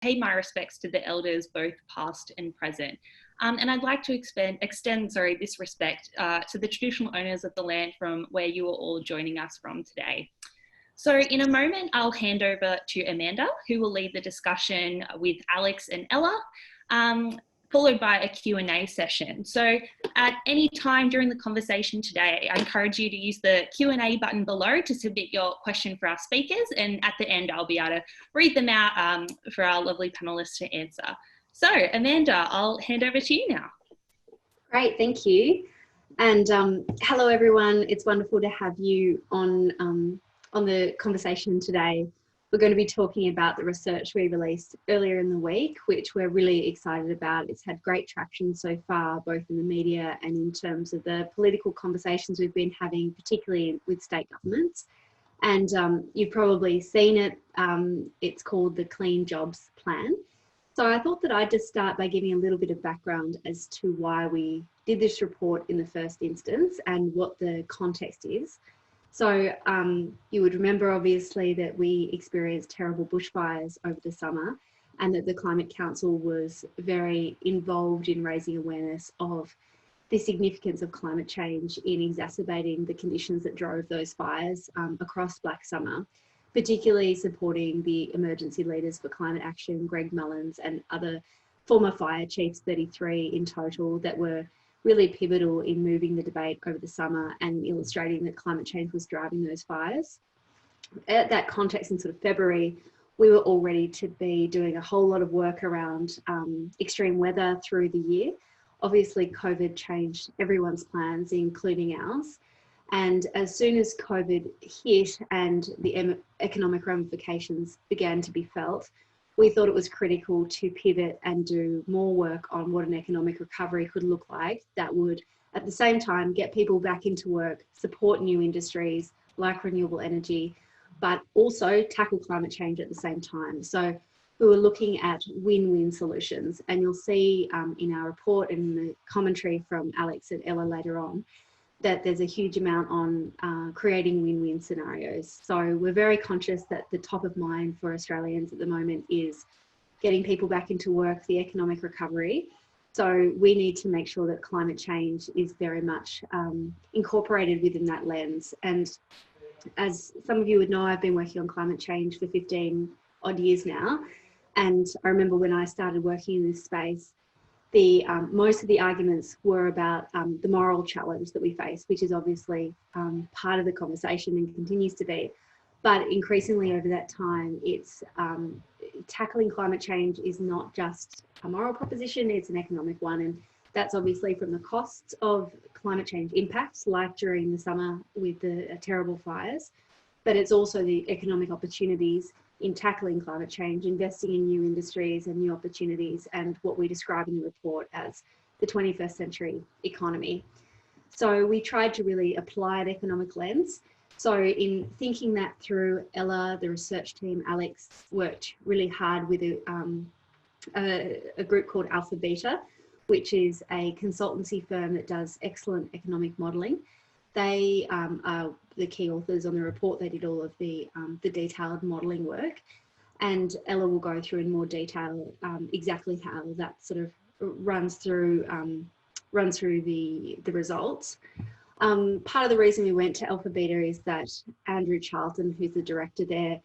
pay my respects to the elders, both past and present. And I'd like to extend this respect to the traditional owners of the land from where you are all joining us from today. So in a moment, I'll hand over to Amanda, who will lead the discussion with Alex and Ella, followed by a Q&A session. So at any time during the conversation today, I encourage you to use the Q&A button below to submit your question for our speakers. And at the end, I'll be able to read them out for our lovely panelists to answer. So Amanda, I'll hand over to you now. Great, thank you. And hello everyone, it's wonderful to have you on the conversation today. We're going to be talking about the research we released earlier in the week, which we're really excited about. It's had great traction so far, both in the media and in terms of the political conversations we've been having, particularly with state governments. And you've probably seen it. It's called the Clean Jobs Plan. So I thought that I'd just start by giving a little bit of background as to why we did this report in the first instance and what the context is. So you would remember obviously that we experienced terrible bushfires over the summer, and that the Climate Council was very involved in raising awareness of the significance of climate change in exacerbating the conditions that drove those fires across Black Summer, particularly supporting the emergency leaders for climate action, Greg Mullins, and other former fire chiefs, 33 in total, that were really pivotal in moving the debate over the summer and illustrating that climate change was driving those fires. At that context in sort of February, we were all ready to be doing a whole lot of work around extreme weather through the year. Obviously, COVID changed everyone's plans, including ours. And as soon as COVID hit and the economic ramifications began to be felt, we thought it was critical to pivot and do more work on what an economic recovery could look like that would, at the same time, get people back into work, support new industries like renewable energy, but also tackle climate change at the same time. So we were looking at win-win solutions, and you'll see in our report and in the commentary from Alex and Ella later on that there's a huge amount on creating win-win scenarios. So we're very conscious that the top of mind for Australians at the moment is getting people back into work, the economic recovery. So we need to make sure that climate change is very much incorporated within that lens. And as some of you would know, I've been working on climate change for 15 odd years now. And I remember when I started working in this space, most of the arguments were about the moral challenge that we face, which is obviously part of the conversation and continues to be. But increasingly over that time, it's tackling climate change is not just a moral proposition, it's an economic one. And that's obviously from the costs of climate change impacts, like during the summer with the terrible fires, but it's also the economic opportunities in tackling climate change, investing in new industries and new opportunities, and what we describe in the report as the 21st century economy. So we tried to really apply an economic lens. So in thinking that through, Ella, the research team, Alex, worked really hard with a group called Alpha Beta, which is a consultancy firm that does excellent economic modelling. They are the key authors on the report. They did all of the detailed modelling work, and Ella will go through in more detail exactly how that sort of runs through the results. Part of the reason we went to Alpha Beta is that Andrew Charlton, who's the director there,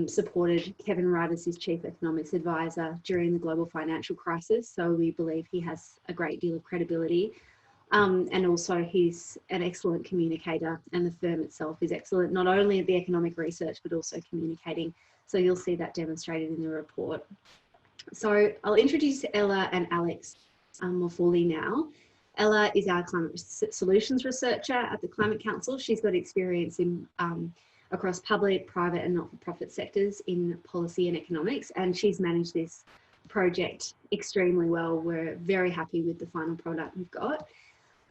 supported Kevin Rudd as his chief economics advisor during the global financial crisis. So we believe he has a great deal of credibility. And also he's an excellent communicator, and the firm itself is excellent, not only at the economic research, but also communicating. So you'll see that demonstrated in the report. So I'll introduce Ella and Alex more fully now. Ella is our climate solutions researcher at the Climate Council. She's got experience in across public, private and not-for-profit sectors in policy and economics, and she's managed this project extremely well. We're very happy with the final product we've got.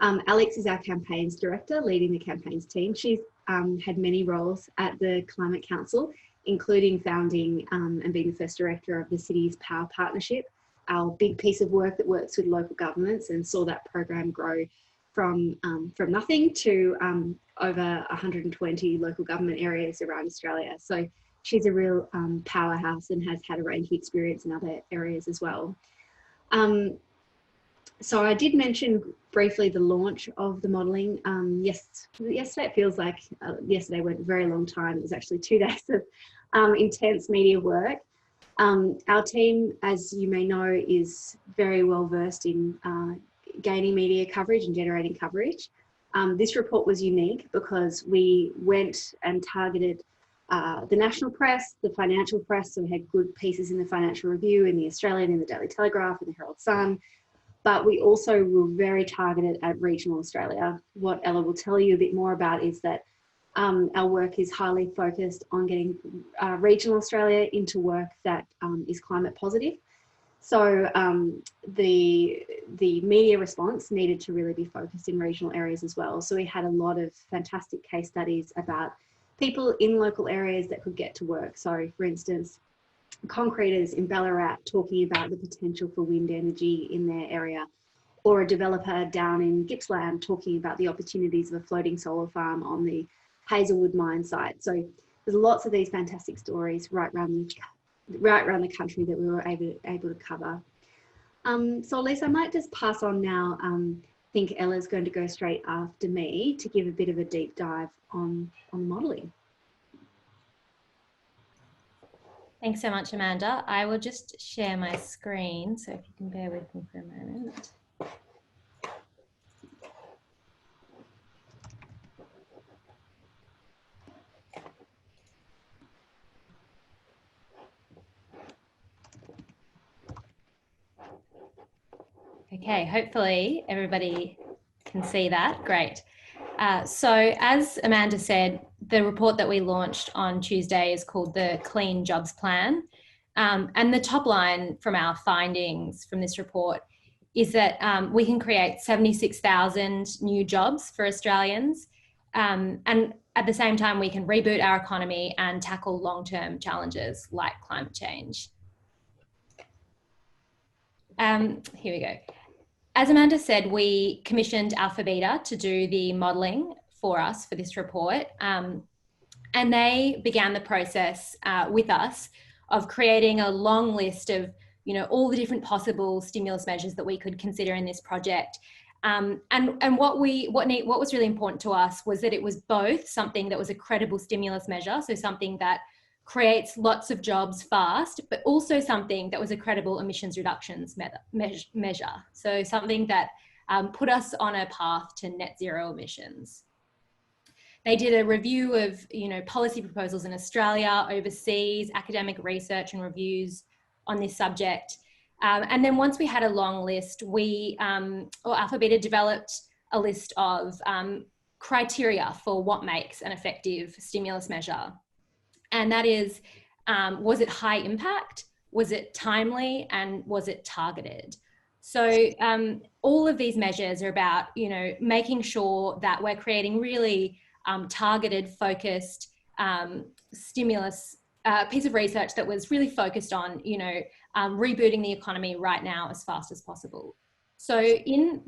Alex is our campaigns director, leading the campaigns team. She's had many roles at the Climate Council, including founding and being the first director of the Cities Power Partnership, our big piece of work that works with local governments, and saw that program grow from nothing to over 120 local government areas around Australia. So she's a real powerhouse and has had a range of experience in other areas as well. So I did mention briefly the launch of the modelling. Yesterday, it feels like yesterday went a very long time. It was actually 2 days of intense media work. Our team, as you may know, is very well versed in gaining media coverage and generating coverage. This report was unique because we went and targeted the national press, the financial press, so we had good pieces in the Financial Review, in the Australian, in the Daily Telegraph, in the Herald Sun, but we also were very targeted at regional Australia. What Ella will tell you a bit more about is that our work is highly focused on getting regional Australia into work that is climate positive. So the media response needed to really be focused in regional areas as well. So we had a lot of fantastic case studies about people in local areas that could get to work. So for instance, concreters in Ballarat talking about the potential for wind energy in their area, or a developer down in Gippsland talking about the opportunities of a floating solar farm on the Hazelwood mine site. So there's lots of these fantastic stories right around the country that we were able to cover. So Lisa, I might just pass on now. I think Ella's going to go straight after me to give a bit of a deep dive on modelling. Thanks so much, Amanda. I will just share my screen, so if you can bear with me for a moment. Okay, hopefully everybody can see that. Great. So as Amanda said, the report that we launched on Tuesday is called the Clean Jobs Plan. And the top line from our findings from this report is that we can create 76,000 new jobs for Australians. And at the same time, we can reboot our economy and tackle long-term challenges like climate change. Here we go. As Amanda said, we commissioned Alphabeta to do the modelling for us for this report. And they began the process with us of creating a long list of, all the different possible stimulus measures that we could consider in this project. And what was really important to us was that it was both something that was a credible stimulus measure, so something that creates lots of jobs fast, but also something that was a credible emissions reductions measure. So something that put us on a path to net zero emissions. They did a review of, policy proposals in Australia, overseas, academic research and reviews on this subject. And then once we had a long list, Alphabeta developed a list of criteria for what makes an effective stimulus measure. And that is, was it high impact? Was it timely? And was it targeted? So all of these measures are about, making sure that we're creating really targeted, focused stimulus piece of research that was really focused on, rebooting the economy right now as fast as possible. So in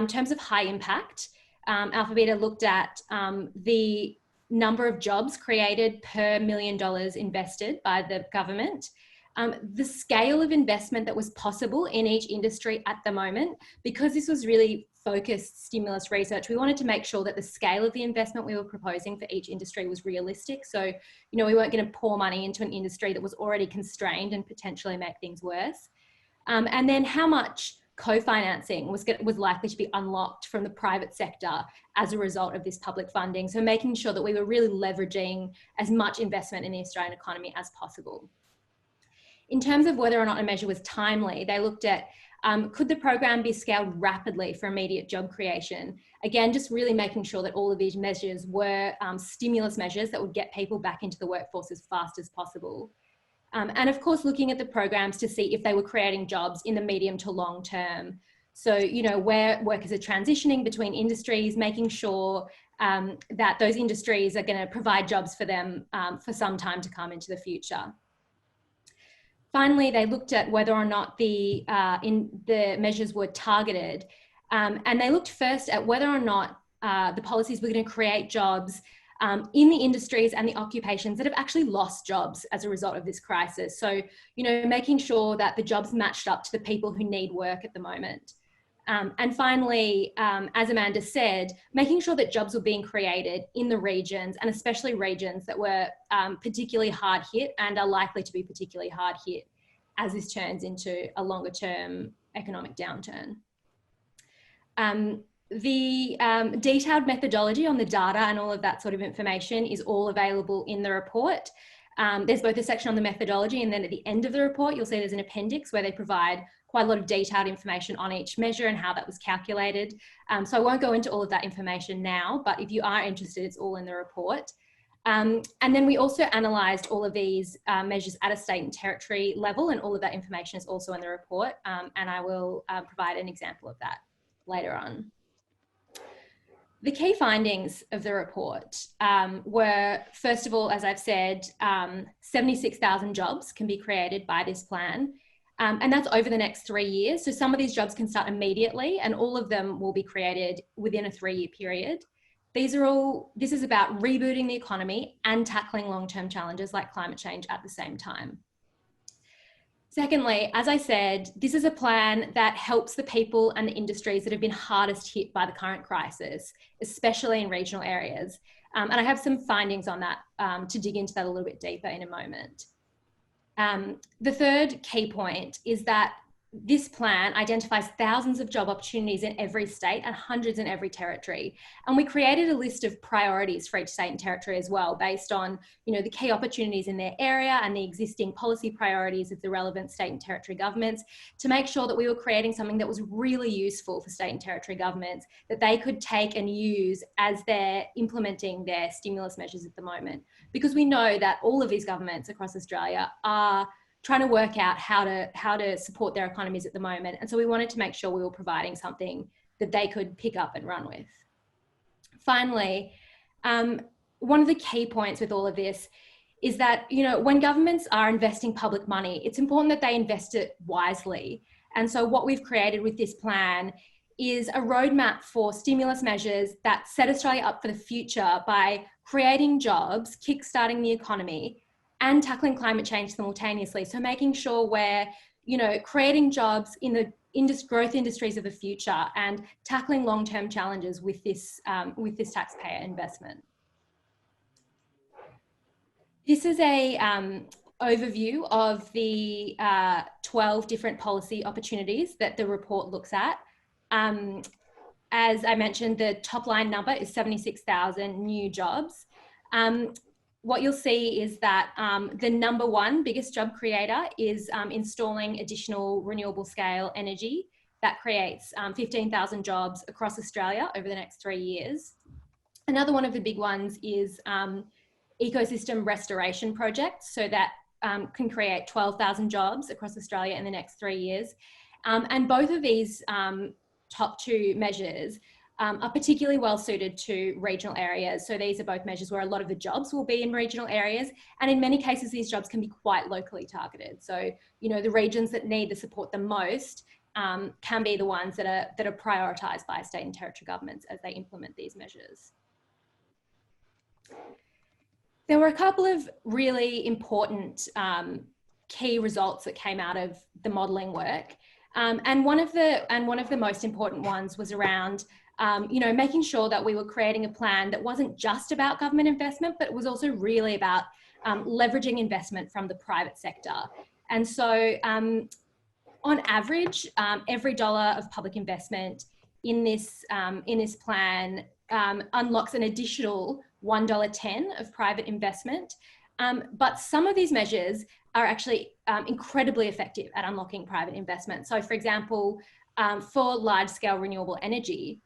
terms of high impact, Alphabeta looked at the number of jobs created per $1 million invested by the government, the scale of investment that was possible in each industry at the moment. Because this was really focused stimulus research, we wanted to make sure that the scale of the investment we were proposing for each industry was realistic. So, we weren't going to pour money into an industry that was already constrained and potentially make things worse. And then how much co-financing was likely to be unlocked from the private sector as a result of this public funding. So making sure that we were really leveraging as much investment in the Australian economy as possible. In terms of whether or not a measure was timely, they looked at could the program be scaled rapidly for immediate job creation? Again, just really making sure that all of these measures were stimulus measures that would get people back into the workforce as fast as possible. And of course, looking at the programs to see if they were creating jobs in the medium to long term. So, where workers are transitioning between industries, making sure that those industries are going to provide jobs for them for some time to come into the future. Finally, they looked at whether or not the measures were targeted. And they looked first at whether or not the policies were going to create jobs in the industries and the occupations that have actually lost jobs as a result of this crisis. So, making sure that the jobs matched up to the people who need work at the moment. And finally, as Amanda said, making sure that jobs were being created in the regions, and especially regions that were particularly hard hit and are likely to be particularly hard hit as this turns into a longer term economic downturn. The detailed methodology on the data and all of that sort of information is all available in the report. There's both a section on the methodology, and then at the end of the report, you'll see there's an appendix where they provide quite a lot of detailed information on each measure and how that was calculated. So I won't go into all of that information now, but if you are interested, it's all in the report. And then we also analysed all of these measures at a state and territory level, and all of that information is also in the report. And I will provide an example of that later on. The key findings of the report were, first of all, as I've said, 76,000 jobs can be created by this plan. And that's over the next 3 years. So some of these jobs can start immediately, and all of them will be created within a 3-year period. This is about rebooting the economy and tackling long-term challenges like climate change at the same time. Secondly, as I said, this is a plan that helps the people and the industries that have been hardest hit by the current crisis, especially in regional areas. And I have some findings on that to dig into that a little bit deeper in a moment. The third key point is that this plan identifies thousands of job opportunities in every state and hundreds in every territory. And we created a list of priorities for each state and territory as well, based on, the key opportunities in their area and the existing policy priorities of the relevant state and territory governments, to make sure that we were creating something that was really useful for state and territory governments, that they could take and use as they're implementing their stimulus measures at the moment. Because we know that all of these governments across Australia are trying to work out how to support their economies at the moment. And so we wanted to make sure we were providing something that they could pick up and run with. Finally, one of the key points with all of this is that, when governments are investing public money, it's important that they invest it wisely. And so what we've created with this plan is a roadmap for stimulus measures that set Australia up for the future by creating jobs, kickstarting the economy, and tackling climate change simultaneously. So making sure we're, creating jobs in the growth industries of the future and tackling long-term challenges with this taxpayer investment. This is a overview of the 12 different policy opportunities that the report looks at. As I mentioned, the top line number is 76,000 new jobs. What you'll see is that the number one biggest job creator is installing additional renewable scale energy. That creates 15,000 jobs across Australia over the next 3 years. Another one of the big ones is ecosystem restoration projects. So that can create 12,000 jobs across Australia in the next 3 years. And both of these top two measures are particularly well suited to regional areas. So these are both measures where a lot of the jobs will be in regional areas. And in many cases, these jobs can be quite locally targeted. So, the regions that need the support the most can be the ones that are prioritised by state and territory governments as they implement these measures. There were a couple of really important key results that came out of the modelling work. And one of the most important ones was around making sure that we were creating a plan that wasn't just about government investment, but it was also really about leveraging investment from the private sector. And so on average, every dollar of public investment in this plan unlocks an additional $1.10 of private investment. But some of these measures are actually incredibly effective at unlocking private investment. So for example, for large scale renewable energy,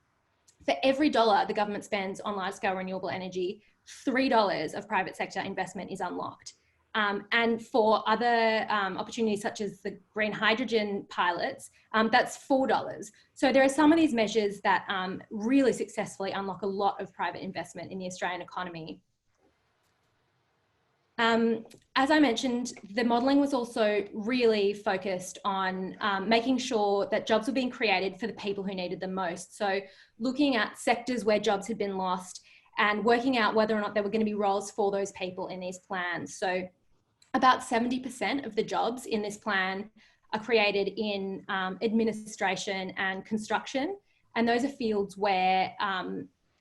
for every dollar the government spends on large scale renewable energy, $3 of private sector investment is unlocked. And for other opportunities such as the green hydrogen pilots, that's $4. So there are some of these measures that really successfully unlock a lot of private investment in the Australian economy. As I mentioned, the modelling was also really focused on making sure that jobs were being created for the people who needed them most. So looking at sectors where jobs had been lost and working out whether or not there were going to be roles for those people in these plans. So about 70% of the jobs in this plan are created in administration and construction. And those are fields where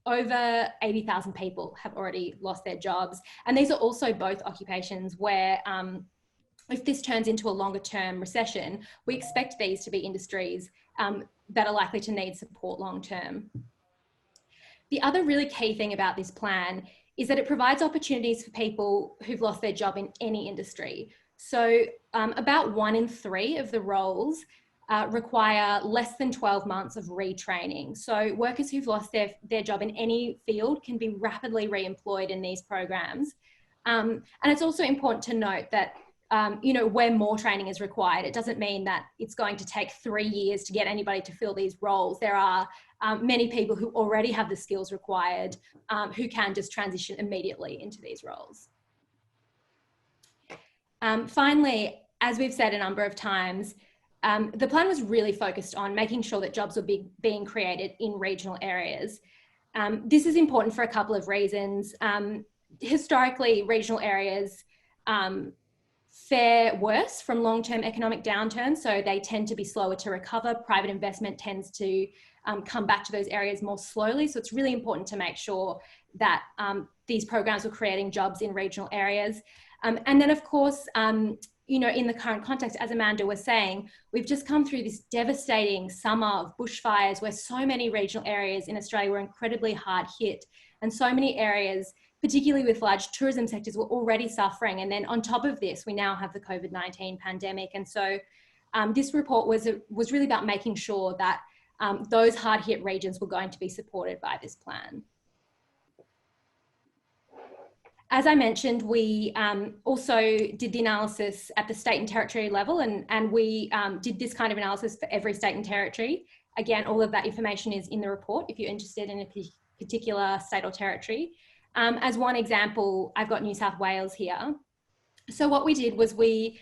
over 80,000 people have already lost their jobs. And these are also both occupations where if this turns into a longer term recession, we expect these to be industries that are likely to need support long term. The other really key thing about this plan is that it provides opportunities for people who've lost their job in any industry. So about 1 in 3 of the roles require less than 12 months of retraining. So workers who've lost their job in any field can be rapidly re-employed in these programs. And it's also important to note that where more training is required, it doesn't mean that it's going to take 3 years to get anybody to fill these roles. There are many people who already have the skills required who can just transition immediately into these roles. Finally, as we've said a number of times, the plan was really focused on making sure that jobs were being created in regional areas. This is important for a couple of reasons. Historically, regional areas fare worse from long-term economic downturns, so they tend to be slower to recover. Private investment tends to come back to those areas more slowly, so it's really important to make sure that these programs were creating jobs in regional areas. And then, of course, in the current context, as Amanda was saying, we've just come through this devastating summer of bushfires where so many regional areas in Australia were incredibly hard hit, and so many areas, particularly with large tourism sectors, were already suffering. And then on top of this, we now have the COVID-19 pandemic. And so this report was really about making sure that those hard hit regions were going to be supported by this plan. As I mentioned, we also did the analysis at the state and territory level, and we did this kind of analysis for every state and territory. Again, all of that information is in the report if you're interested in a particular state or territory. As one example, I've got New South Wales here. So what we did was we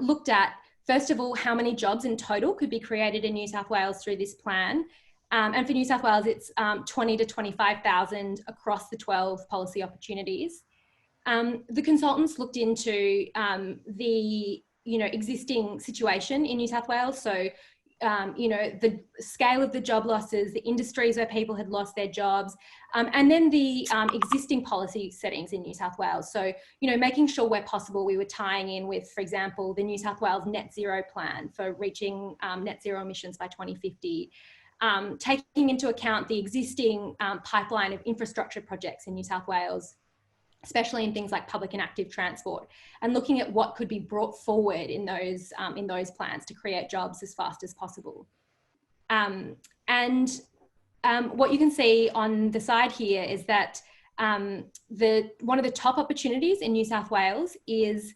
looked at, first of all, how many jobs in total could be created in New South Wales through this plan. And for New South Wales, it's 20 to 25,000 across the 12 policy opportunities. The consultants looked into the existing situation in New South Wales. So the scale of the job losses, the industries where people had lost their jobs, and then the existing policy settings in New South Wales. So, making sure where possible we were tying in with, for example, the New South Wales net zero plan for reaching net zero emissions by 2050, taking into account the existing pipeline of infrastructure projects in New South Wales, especially in things like public and active transport, and looking at what could be brought forward in those plans to create jobs as fast as possible. What you can see on the side here is that one of the top opportunities in New South Wales is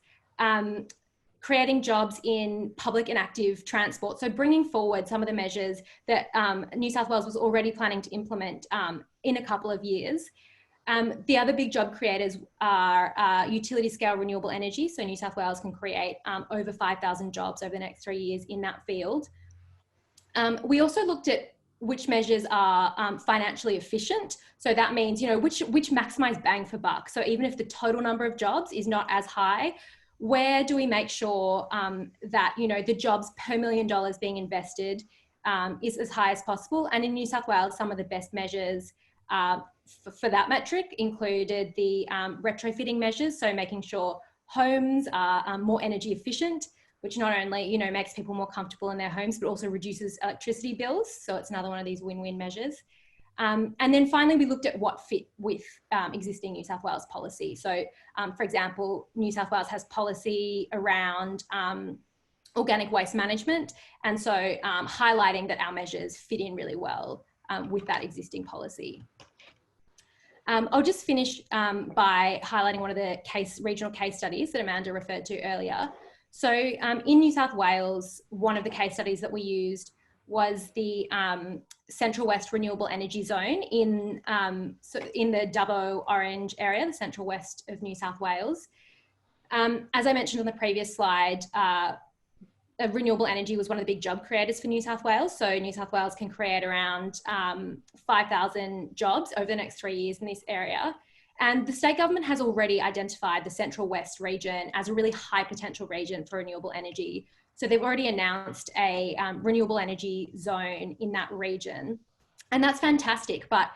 creating jobs in public and active transport. So bringing forward some of the measures that New South Wales was already planning to implement in a couple of years. The other big job creators are utility scale renewable energy. So New South Wales can create over 5,000 jobs over the next 3 years in that field. We also looked at which measures are financially efficient. So that means, which maximize bang for buck. So even if the total number of jobs is not as high, where do we make sure that, the jobs per $1 million being invested is as high as possible? And in New South Wales, some of the best measures for that metric included the retrofitting measures, so making sure homes are more energy efficient, which not only makes people more comfortable in their homes, but also reduces electricity bills. So it's another one of these win-win measures. And then finally, we looked at what fit with existing New South Wales policy. So, for example, New South Wales has policy around organic waste management, and so highlighting that our measures fit in really well with that existing policy. I'll just finish by highlighting one of the regional case studies that Amanda referred to earlier. So in New South Wales, one of the case studies that we used was the Central West Renewable Energy Zone in the Dubbo Orange area, the Central West of New South Wales. As I mentioned on the previous slide, renewable energy was one of the big job creators for New South Wales. So New South Wales can create around 5,000 jobs over the next 3 years in this area. And the state government has already identified the Central West region as a really high potential region for renewable energy. So they've already announced a renewable energy zone in that region. And that's fantastic. But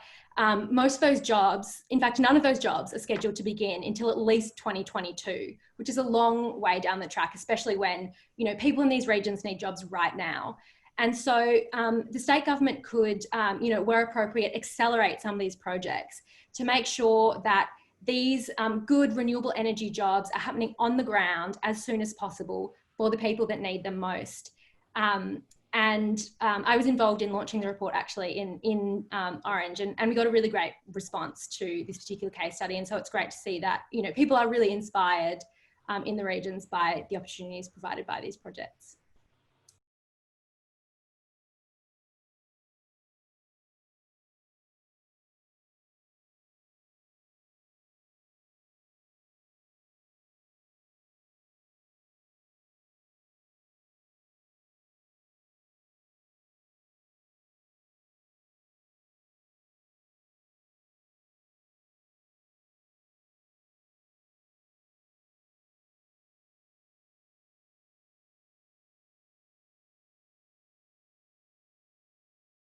most of those jobs, in fact, none of those jobs are scheduled to begin until at least 2022, which is a long way down the track, especially when, you know, people in these regions need jobs right now. And so the state government could, you know, where appropriate, accelerate some of these projects to make sure that these good renewable energy jobs are happening on the ground as soon as possible for the people that need them most. I was involved in launching the report actually in Orange, and we got a really great response to this particular case study. And so it's great to see that, you know, people are really inspired in the regions by the opportunities provided by these projects.